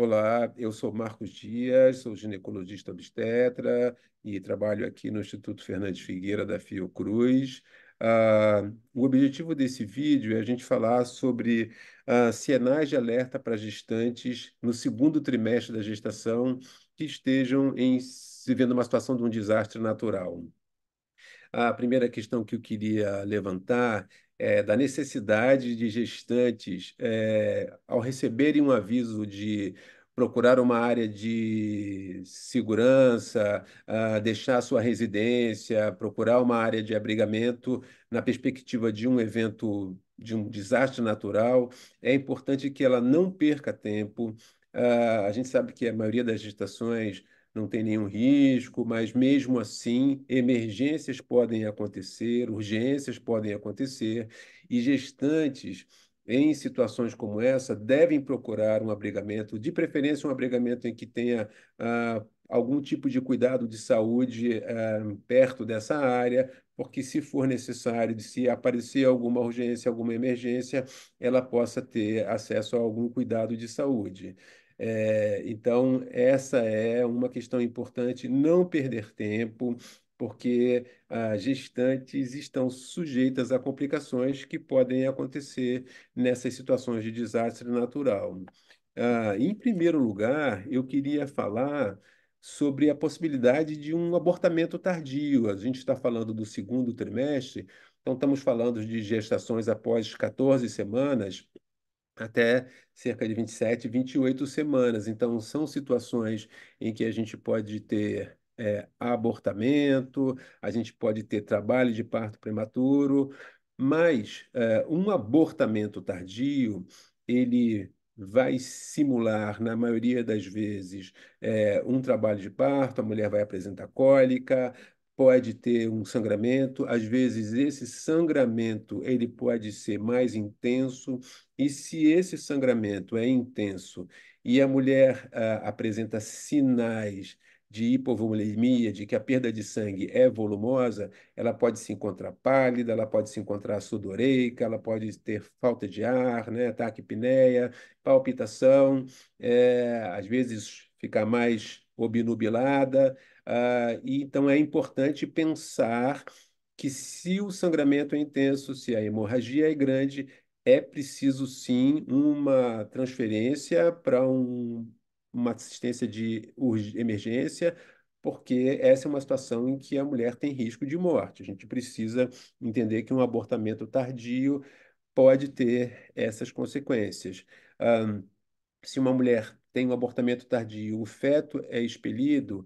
Olá, eu sou Marcos Dias, sou ginecologista obstetra e trabalho aqui no Instituto Fernandes Figueira da Fiocruz. O objetivo desse vídeo é a gente falar sobre sinais de alerta para gestantes no segundo trimestre da gestação que estejam vivendo uma situação de um desastre natural. A primeira questão que eu queria levantar é da necessidade de gestantes, ao receberem um aviso de procurar uma área de segurança, deixar a sua residência, procurar uma área de abrigamento na perspectiva de um evento, de um desastre natural, é importante que ela não perca tempo. A gente sabe que a maioria das gestações não tem nenhum risco, mas mesmo assim, emergências podem acontecer, urgências podem acontecer, e gestantes em situações como essa devem procurar um abrigamento, de preferência um abrigamento em que tenha algum tipo de cuidado de saúde perto dessa área, porque se for necessário, se aparecer alguma urgência, alguma emergência, ela possa ter acesso a algum cuidado de saúde. Então, essa é uma questão importante, não perder tempo, porque as gestantes estão sujeitas a complicações que podem acontecer nessas situações de desastre natural. Em primeiro lugar, eu queria falar sobre a possibilidade de um abortamento tardio. A gente está falando do segundo trimestre, então estamos falando de gestações após 14 semanas até cerca de 27, 28 semanas. Então, são situações em que a gente pode ter abortamento, a gente pode ter trabalho de parto prematuro, mas um abortamento tardio, ele vai simular, na maioria das vezes, um trabalho de parto, a mulher vai apresentar cólica, pode ter um sangramento, às vezes esse sangramento ele pode ser mais intenso, e se esse sangramento é intenso e a mulher apresenta sinais de hipovolemia, de que a perda de sangue é volumosa, ela pode se encontrar pálida, ela pode se encontrar sudoreica, ela pode ter falta de ar, né, taquipneia, palpitação, às vezes ficar mais obnubilada. E então é importante pensar que se o sangramento é intenso, se a hemorragia é grande, é preciso sim uma transferência para uma assistência de emergência, porque essa é uma situação em que a mulher tem risco de morte. A gente precisa entender que um abortamento tardio pode ter essas consequências. Se uma mulher tem um abortamento tardio, o feto é expelido,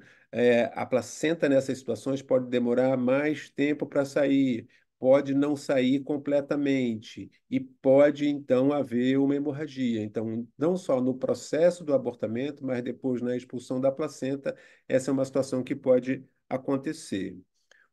a placenta nessas situações pode demorar mais tempo para sair, pode não sair completamente e pode então haver uma hemorragia. Então, não só no processo do abortamento, mas depois na expulsão da placenta, essa é uma situação que pode acontecer.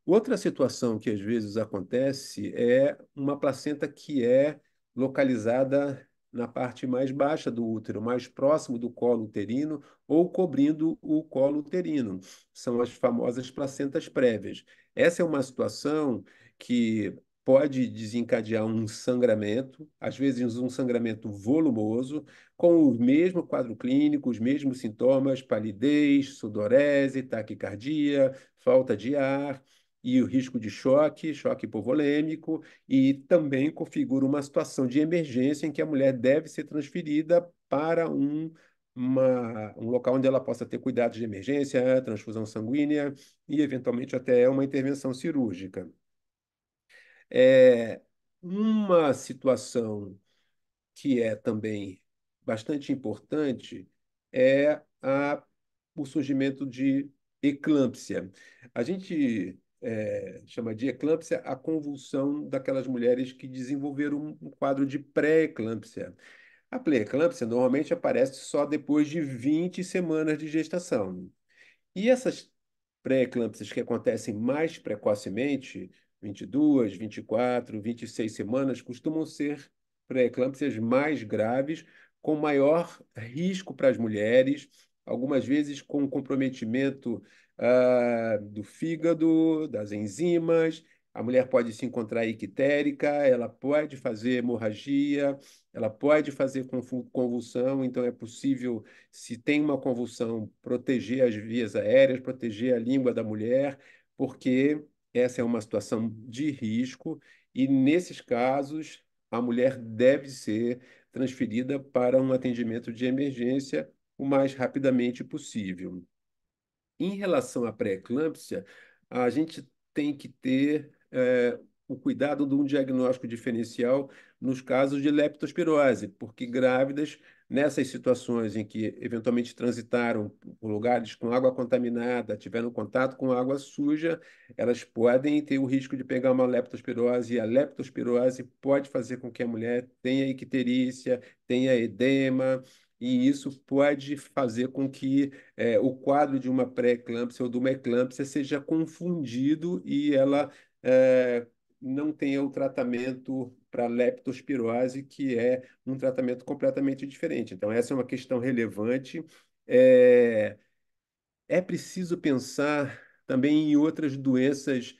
Outra situação que às vezes acontece é uma placenta que é localizada na parte mais baixa do útero, mais próximo do colo uterino ou cobrindo o colo uterino. São as famosas placentas prévias. Essa é uma situação que pode desencadear um sangramento, às vezes um sangramento volumoso, com o mesmo quadro clínico, os mesmos sintomas, palidez, sudorese, taquicardia, falta de ar e o risco de choque, choque hipovolêmico, e também configura uma situação de emergência em que a mulher deve ser transferida para um local onde ela possa ter cuidados de emergência, transfusão sanguínea e, eventualmente, até uma intervenção cirúrgica. É uma situação que é também bastante importante é o surgimento de eclâmpsia. A gente chama de eclâmpsia a convulsão daquelas mulheres que desenvolveram um quadro de pré-eclâmpsia. A pré-eclâmpsia normalmente aparece só depois de 20 semanas de gestação. E essas pré-eclâmpsias que acontecem mais precocemente, 22, 24, 26 semanas, costumam ser pré-eclâmpsias mais graves, com maior risco para as mulheres, algumas vezes com comprometimento do fígado, das enzimas, A mulher pode se encontrar ictérica, ela pode fazer hemorragia, ela pode fazer convulsão, então é possível, se tem uma convulsão, proteger as vias aéreas, proteger a língua da mulher, porque essa é uma situação de risco e, nesses casos, a mulher deve ser transferida para um atendimento de emergência o mais rapidamente possível. Em relação à pré-eclâmpsia, a gente tem que ter o cuidado de um diagnóstico diferencial nos casos de leptospirose, porque grávidas, nessas situações em que eventualmente transitaram por lugares com água contaminada, tiveram contato com água suja, elas podem ter o risco de pegar uma leptospirose, e a leptospirose pode fazer com que a mulher tenha icterícia, tenha edema, e isso pode fazer com que o quadro de uma pré-eclâmpsia ou de uma eclâmpsia seja confundido e ela não tenha o tratamento para leptospirose, que é um tratamento completamente diferente. Então, essa é uma questão relevante. É, é preciso pensar também em outras doenças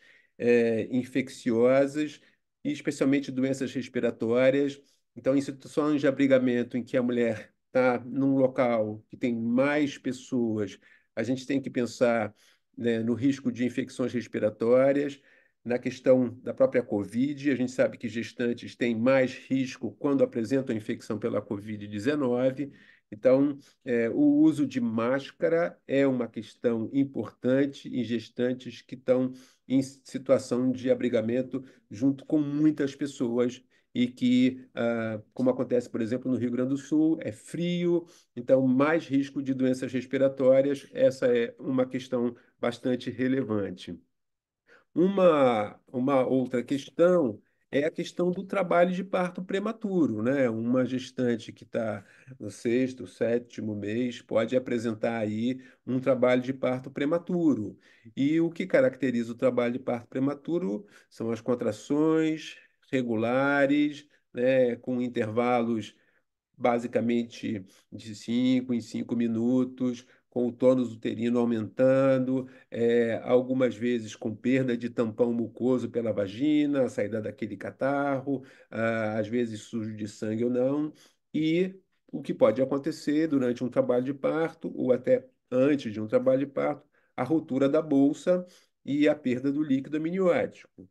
infecciosas, e especialmente doenças respiratórias. Então, em situações de abrigamento em que a mulher está num local que tem mais pessoas, a gente tem que pensar, né, no risco de infecções respiratórias, na questão da própria Covid. A gente sabe que gestantes têm mais risco quando apresentam infecção pela Covid-19. Então, o uso de máscara é uma questão importante em gestantes que estão em situação de abrigamento junto com muitas pessoas e que, como acontece, por exemplo, no Rio Grande do Sul, é frio, então mais risco de doenças respiratórias. Essa é uma questão bastante relevante. Uma outra questão é a questão do trabalho de parto prematuro, né? Uma gestante que está no sexto, sétimo mês pode apresentar aí um trabalho de parto prematuro. E o que caracteriza o trabalho de parto prematuro são as contrações regulares, né? Com intervalos basicamente de 5 em 5 minutos, com o tônus uterino aumentando, algumas vezes com perda de tampão mucoso pela vagina, a saída daquele catarro, às vezes sujo de sangue ou não, e o que pode acontecer durante um trabalho de parto, ou até antes de um trabalho de parto, a ruptura da bolsa e a perda do líquido amniótico.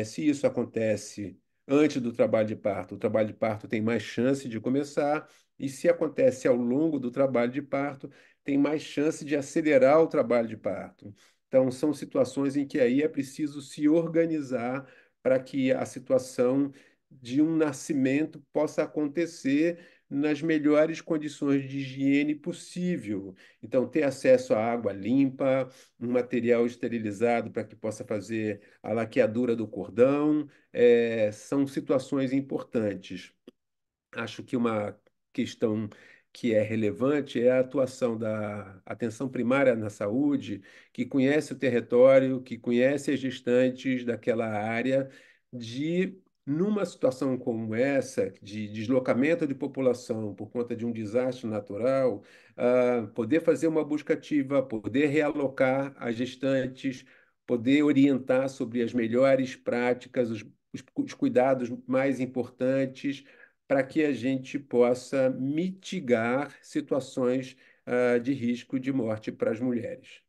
Se isso acontece antes do trabalho de parto, o trabalho de parto tem mais chance de começar, e se acontece ao longo do trabalho de parto, tem mais chance de acelerar o trabalho de parto. Então, são situações em que aí é preciso se organizar para que a situação de um nascimento possa acontecer nas melhores condições de higiene possível. Então, ter acesso à água limpa, um material esterilizado para que possa fazer a laqueadura do cordão, são situações importantes. Acho que uma questão que é relevante é a atuação da atenção primária na saúde, que conhece o território, que conhece as gestantes daquela área, de, numa situação como essa, de deslocamento de população por conta de um desastre natural, poder fazer uma busca ativa, poder realocar as gestantes, poder orientar sobre as melhores práticas, os cuidados mais importantes para que a gente possa mitigar situações de risco de morte para as mulheres.